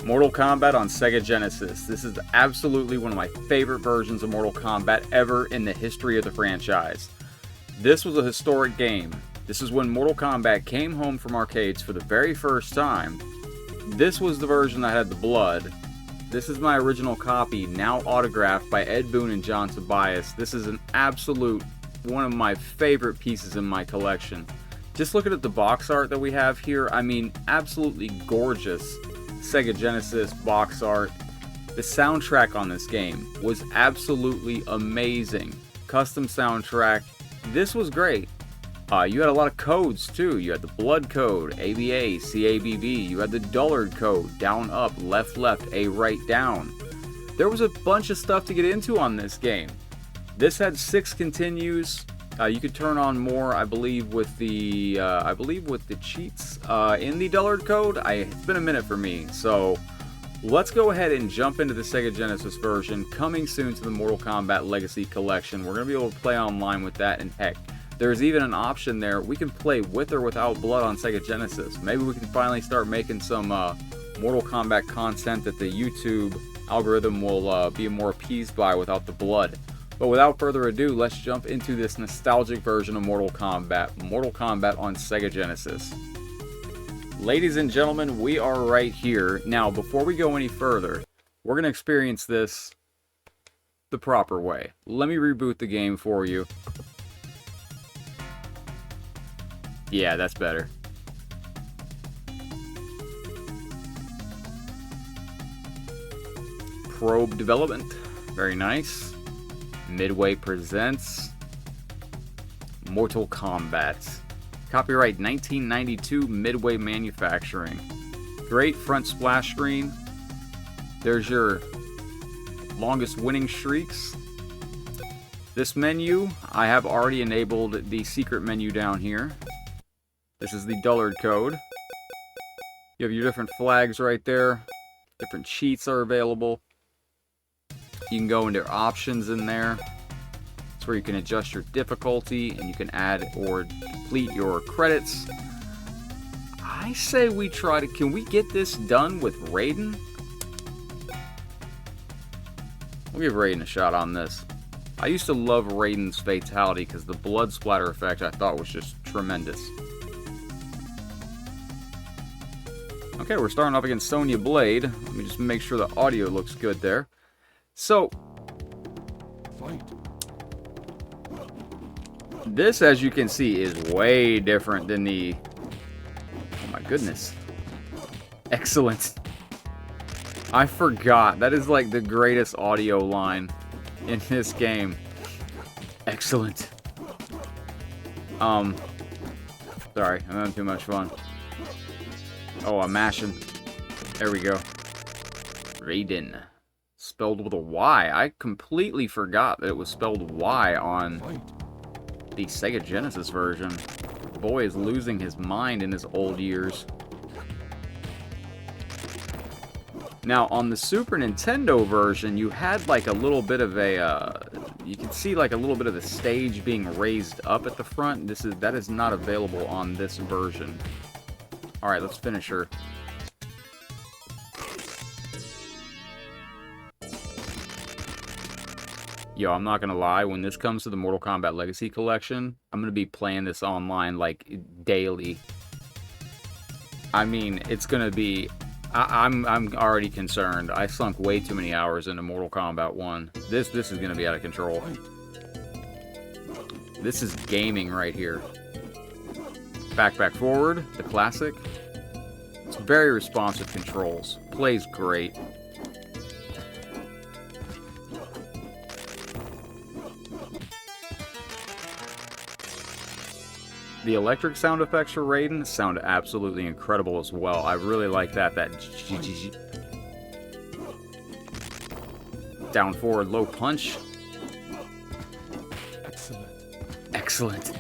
Mortal Kombat on Sega Genesis. This is absolutely one of my favorite versions of Mortal Kombat ever in the history of the franchise. This was a historic game. This is when Mortal Kombat came home from arcades for the very first time. This was the version that had the blood. This is my original copy, now autographed by Ed Boon and John Tobias. This is an absolute one of my favorite pieces in my collection. Just looking at the box art that we have here, I mean, absolutely gorgeous Sega Genesis box art. The soundtrack on this game was absolutely amazing. Custom soundtrack. This was great. You had a lot of codes too. You had the blood code, ABA, CABB. You had the dullard code, down, up, left, A, right, down. There was a bunch of stuff to get into on this game. This had 6 continues. You could turn on more, I believe, with the cheats in the dullard code. It's been a minute for me, so let's go ahead and jump into the Sega Genesis version, coming soon to the Mortal Kombat Legacy Collection. We're going to be able to play online with that, and heck, there's even an option there. We can play with or without blood on Sega Genesis. Maybe we can finally start making some Mortal Kombat content that the YouTube algorithm will be more appeased by without the blood. But without further ado, let's jump into this nostalgic version of Mortal Kombat on Sega Genesis. Ladies and gentlemen, we are right here. Now, before we go any further, we're going to experience this the proper way. Let me reboot the game for you. Yeah, that's better. Probe development. Very nice. Midway presents Mortal Kombat. Copyright 1992, Midway Manufacturing. Great front splash screen. There's your longest winning streaks. This menu, I have already enabled the secret menu down here. This is the dullard code. You have your different flags right there. Different cheats are available. You can go into options in there. That's where you can adjust your difficulty and you can add or deplete your credits. I say we try to... Can we get this done with Raiden? We'll give Raiden a shot on this. I used to love Raiden's fatality because the blood splatter effect I thought was just tremendous. Okay, we're starting off against Sonya Blade. Let me just make sure the audio looks good there. So, this, as you can see, is way different than the... Oh my goodness. Excellent. I forgot. That is like the greatest audio line in this game. Excellent. Sorry, I'm having too much fun. Oh, I'm mashing. There we go. Raiden. Spelled with a Y. I completely forgot that it was spelled Y on the Sega Genesis version. The boy is losing his mind in his old years. Now, on the Super Nintendo version, you had like a little bit of a... you can see like a little bit of the stage being raised up at the front. That is not available on this version. Alright, let's finish her. Yo, I'm not gonna lie, when this comes to the Mortal Kombat Legacy Collection, I'm gonna be playing this online, like, daily. I mean, it's gonna be... I'm already concerned. I sunk way too many hours into Mortal Kombat 1. This is gonna be out of control. This is gaming right here. Back, forward, the Klassic. It's very responsive controls. Plays great. The electric sound effects for Raiden sound absolutely incredible as well. I really like that. Down, forward, low punch. Excellent.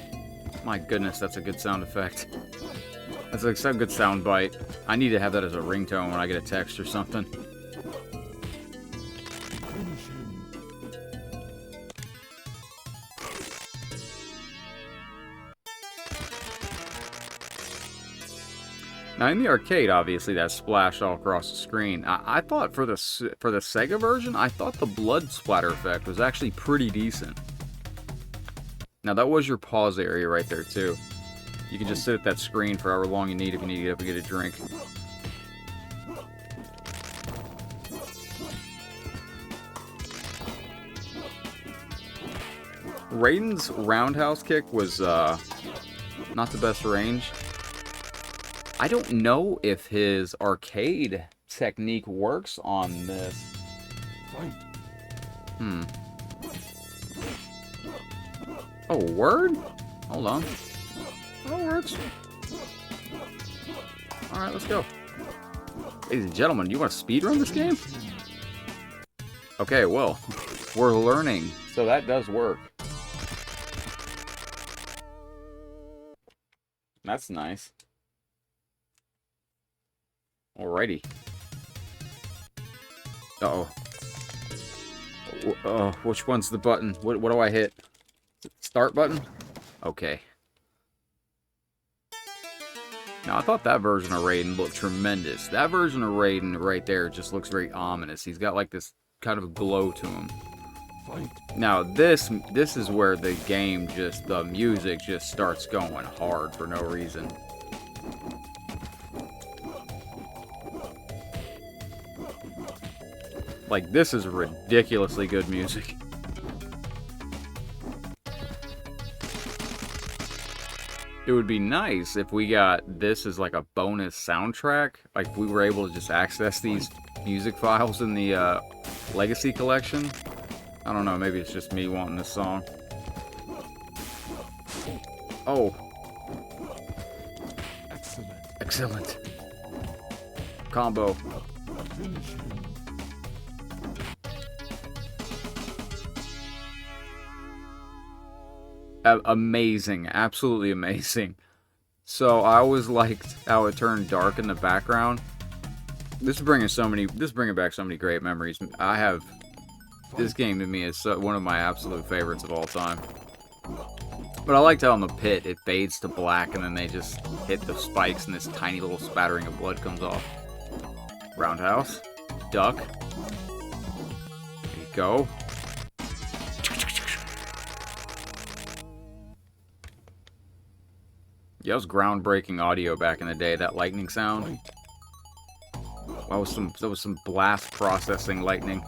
My goodness, that's a good sound effect. That's a good sound bite. I need to have that as a ringtone when I get a text or something. Now in the arcade, obviously that splashed all across the screen. I thought for the Sega version, I thought the blood splatter effect was actually pretty decent. Now that was your pause area right there too. You can just sit at that screen for however long you need if you need to get up and get a drink. Raiden's roundhouse kick was not the best range. I don't know if his arcade technique works on this. Oh, word? Hold on. Oh, it works. Alright, let's go. Ladies and gentlemen, you want to speedrun this game? Okay, well, we're learning, so that does work. That's nice. Alrighty. Uh-oh. Which one's the button? What do I hit? Start button? Okay. Now, I thought that version of Raiden looked tremendous. That version of Raiden right there just looks very ominous. He's got like this kind of glow to him. Now, this is where the game the music just starts going hard for no reason. Like, this is ridiculously good music. It would be nice if we got this as like a bonus soundtrack. Like, if we were able to just access these music files in the Legacy Kollection. I don't know, maybe it's just me wanting this song. Oh. Excellent. Combo. Amazing, absolutely amazing. So I always liked how it turned dark in the background. This is bringing back so many great memories. This game to me is one of my absolute favorites of all time. But I liked how in the pit it fades to black and then they just hit the spikes and this tiny little spattering of blood comes off. Roundhouse, duck. There you go. Yeah, it was groundbreaking audio back in the day, that lightning sound. That was some blast processing lightning.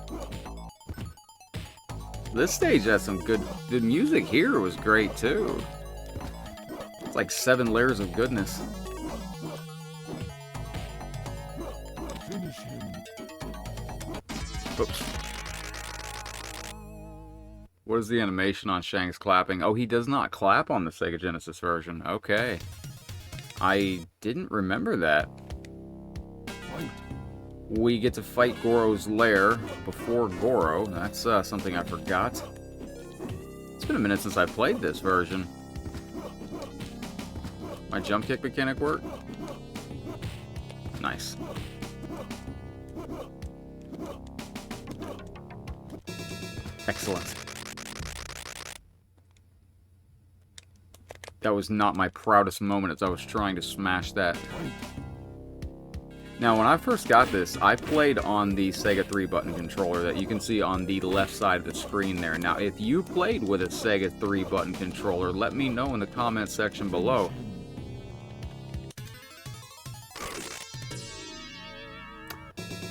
This stage had some good... The music here was great, too. It's like 7 layers of goodness. Oops. What is the animation on Shang's clapping? Oh, he does not clap on the Sega Genesis version. Okay. I didn't remember that. We get to fight Goro's lair before Goro. That's something I forgot. It's been a minute since I played this version. My jump kick mechanic work? Nice. Excellent. That was not my proudest moment as I was trying to smash that. Now, when I first got this, I played on the Sega 3-button controller that you can see on the left side of the screen there. Now, if you played with a Sega 3-button controller, let me know in the comments section below.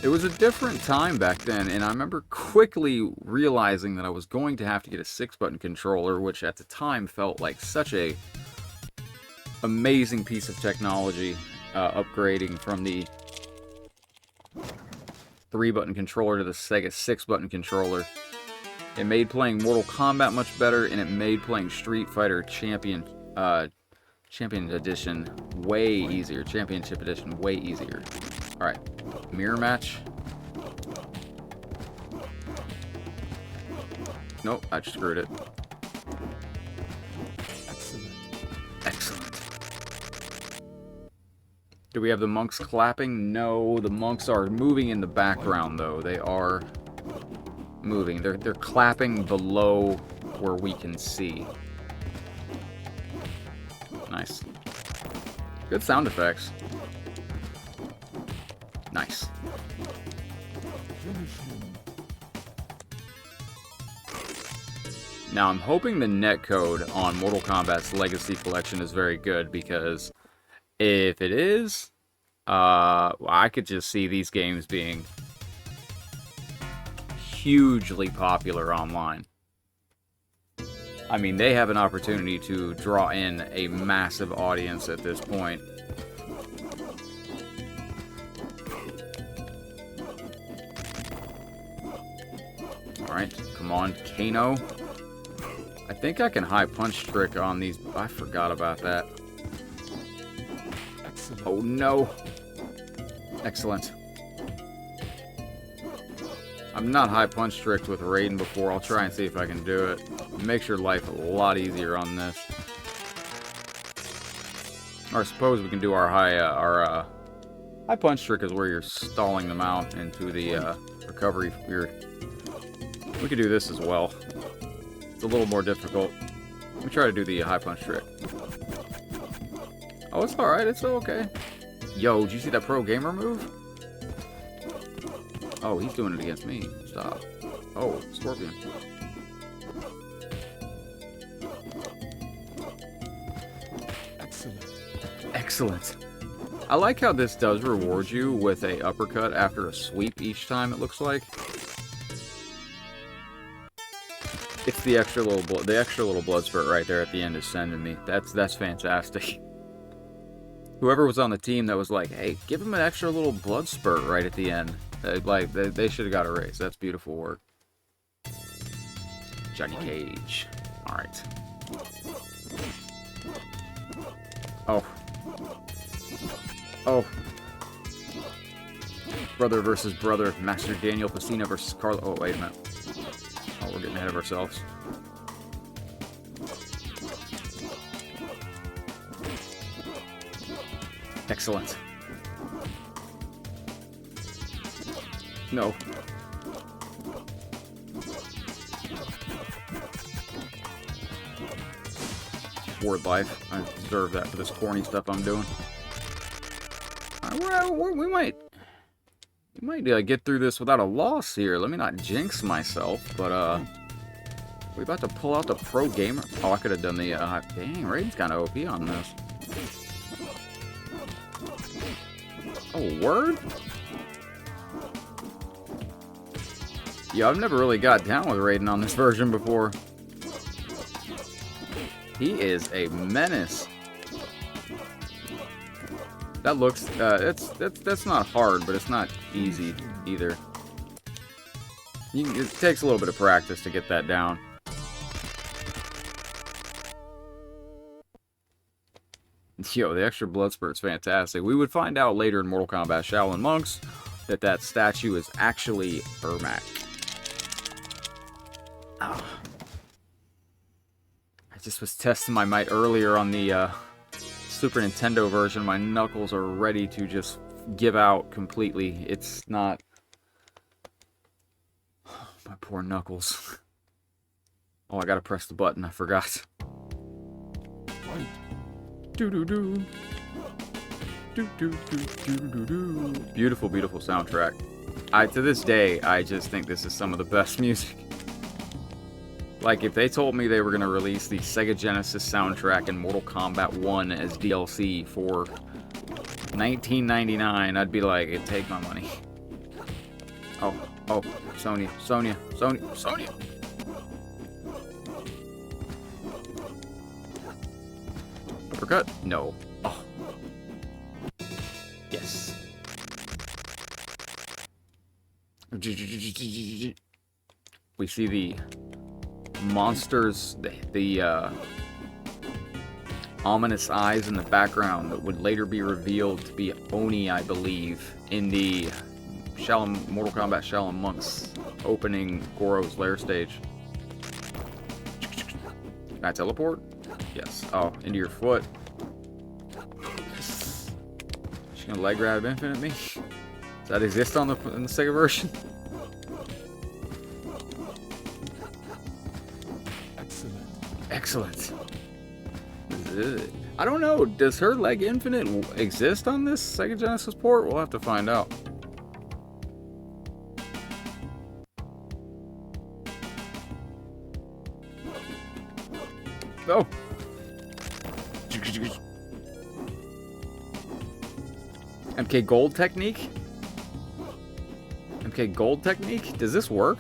It was a different time back then, and I remember quickly realizing that I was going to have to get a 6-button controller, which at the time felt like such a amazing piece of technology, upgrading from the 3-button controller to the Sega 6-button controller. It made playing Mortal Kombat much better, and it made playing Street Fighter Champion Edition way easier. Championship Edition way easier. Alright, mirror match. Nope, I just screwed it. Excellent. Do we have the monks clapping? No, the monks are moving in the background, though. They are moving. They're clapping below where we can see. Nice. Good sound effects. Now, I'm hoping the netcode on Mortal Kombat's Legacy Kollection is very good, because if it is, I could just see these games being hugely popular online. I mean, they have an opportunity to draw in a massive audience at this point. Alright, come on, Kano. I think I can high punch trick on these. I forgot about that. Excellent. Oh no. Excellent. I'm not high punch tricked with Raiden before. I'll try and see if I can do it. It makes your life a lot easier on this. Or I suppose we can do our high punch trick is where you're stalling them out into the recovery period. We could do this as well. It's a little more difficult. Let me try to do the high punch trick. Oh, it's alright. It's okay. Yo, did you see that pro gamer move? Oh, he's doing it against me. Stop. Oh, Scorpion. Excellent. Excellent. I like how this does reward you with a uppercut after a sweep each time, it looks like. It's the extra little blood spurt right there at the end is sending me. That's fantastic. Whoever was on the team that was like, hey, give him an extra little blood spurt right at the end. They should have got a raise. That's beautiful work. Johnny Cage. Alright. Oh. Oh. Brother versus brother. Master Daniel Pacina versus Carlo. Oh, wait a minute. Oh, we're getting ahead of ourselves. Excellent. No. Ward life. I deserve that for this corny stuff I'm doing. We might get through this without a loss here. Let me not jinx myself, but we about to pull out the pro gamer. Oh, I could have done the dang, Raiden's kind of OP on this. Oh, word? Yeah, I've never really got down with Raiden on this version before. He is a menace. That looks, that's not hard, but it's not easy either. It takes a little bit of practice to get that down. Yo, the extra blood spurt's fantastic. We would find out later in Mortal Kombat Shaolin Monks that that statue is actually Ermac. Oh. I just was testing my might earlier on the Super Nintendo version. My knuckles are ready to just give out completely. It's not... Oh, my poor knuckles. Oh, I gotta press the button. I forgot. Do-do-do. Do-do-do-do-do-do. Beautiful, beautiful soundtrack. To this day, I just think this is some of the best music. Like, if they told me they were going to release the Sega Genesis soundtrack in Mortal Kombat 1 as DLC for $19.99, I'd be like, take my money. Oh, Sonya. Uppercut? No. Oh. Yes. We see the monsters, the ominous eyes in the background that would later be revealed to be Oni, I believe, in the Mortal Kombat Shaolin Monks opening Goro's lair stage. Can I teleport? Yes. Oh, into your foot. She's gonna leg grab Infinite me? Does that exist in the Sega version? Excellent. I don't know. Does her leg Infinite exist on this Sega Genesis port? We'll have to find out. Oh. MK Gold technique? MK Gold technique? Does this work?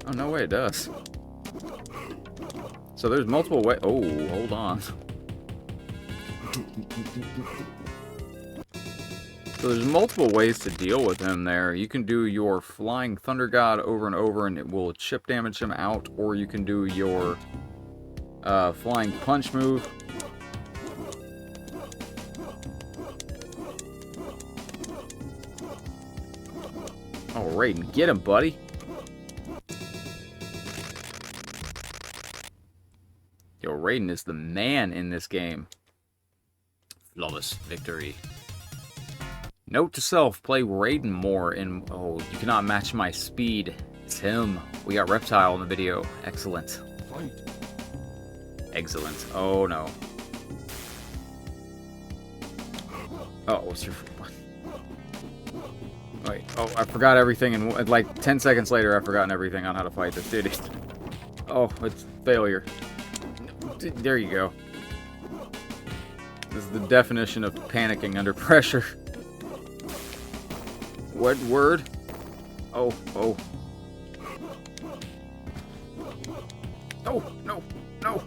Oh, no way it does. So there's multiple ways. Oh, hold on. So there's multiple ways to deal with him there. You can do your Flying Thunder God over and over and it will chip damage him out. Or you can do your Flying Punch move. Oh, Raiden, get him, buddy. Yo, Raiden is the man in this game. Flawless victory. Note to self, play Raiden more in... Oh, you cannot match my speed. It's him. We got Reptile in the video. Excellent. Excellent. Oh, no. Oh, what's your... Wait, oh, I forgot everything, and like 10 seconds later, I've forgotten everything on how to fight this dude. Oh, it's failure. There you go. This is the definition of panicking under pressure. What word? Oh, oh. No, no, no.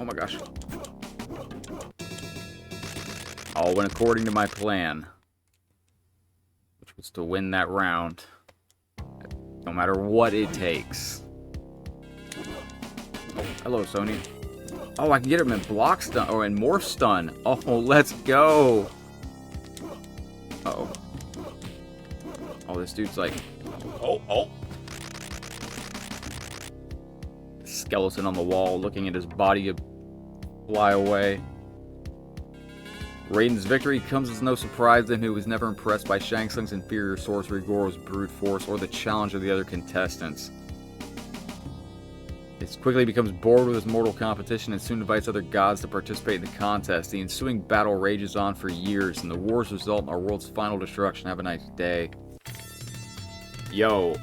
Oh my gosh. All went according to my plan. Which was to win that round. No matter what it takes. Oh, hello, Sony. Oh, I can get him in block stun, or in morph stun. Oh, let's go. Uh-oh. Oh, this dude's like... Oh, oh. Skeleton on the wall, looking at his body fly away. Raiden's victory comes as no surprise to him who was never impressed by Shang Tsung's inferior sorcery, Goro's brute force, or the challenge of the other contestants. He quickly becomes bored with his mortal competition and soon invites other gods to participate in the contest. The ensuing battle rages on for years, and the wars result in our world's final destruction. Have a nice day. Yo.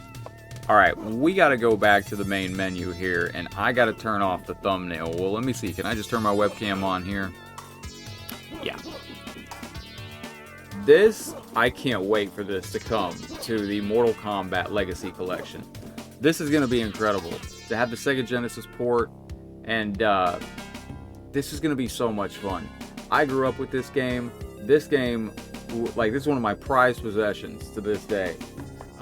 Alright, we gotta go back to the main menu here, and I gotta turn off the thumbnail. Well, let me see. Can I just turn my webcam on here? Yeah. This, I can't wait for this to come to the Mortal Kombat Legacy Collection. This is gonna be incredible. To have the Sega Genesis port, and this is going to be so much fun. I grew up with this game. This game, like, this is one of my prized possessions to this day.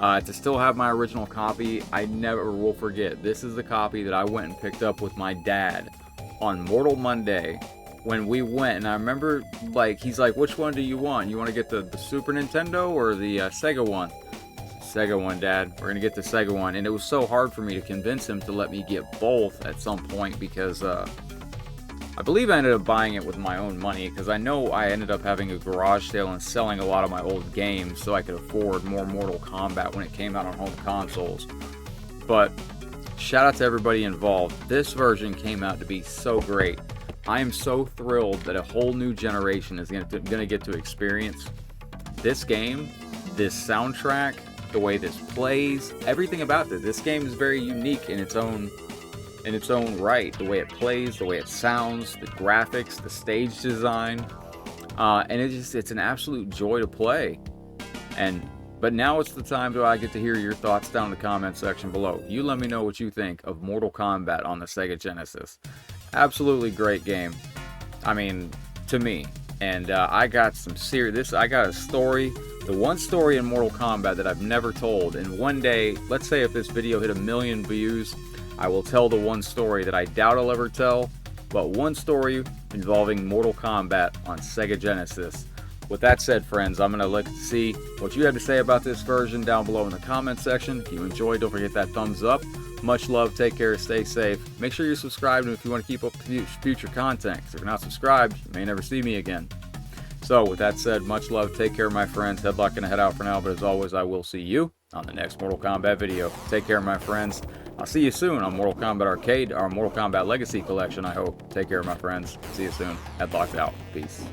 To still have my original copy, I never will forget. This is the copy that I went and picked up with my dad on Mortal Monday when we went, and I remember, like, he's like, which one do you want? You want to get the Super Nintendo or the Sega one? Sega one, Dad. We're gonna get the Sega one. And it was so hard for me to convince him to let me get both at some point because I believe I ended up buying it with my own money because I know I ended up having a garage sale and selling a lot of my old games so I could afford more Mortal Kombat when it came out on home consoles. But shout out to everybody involved. This version came out to be so great. I am so thrilled that a whole new generation is gonna get to experience this game, this soundtrack, the way this plays, everything about this. This game is very unique in its own right. The way it plays, the way it sounds, the graphics, the stage design, and it's an absolute joy to play. But now it's the time that I get to hear your thoughts down in the comment section below. You let me know what you think of Mortal Kombat on the Sega Genesis. Absolutely great game. I mean, to me. And I got some I got a story. The one story in Mortal Kombat that I've never told, and one day, let's say if this video hit 1 million views, I will tell the one story that I doubt I'll ever tell, but one story involving Mortal Kombat on Sega Genesis. With that said, friends, I'm going to look to see what you have to say about this version down below in the comment section. If you enjoyed, don't forget that thumbs up. Much love, take care, stay safe. Make sure you're subscribed if you want to keep up with future content, because if you're not subscribed, you may never see me again. So, with that said, much love, take care, my friends. Headlock gonna head out for now, but as always, I will see you on the next Mortal Kombat video. Take care, my friends. I'll see you soon on Mortal Kombat Arcade, our Mortal Kombat Legacy Collection, I hope. Take care, my friends. See you soon. Headlocked out. Peace.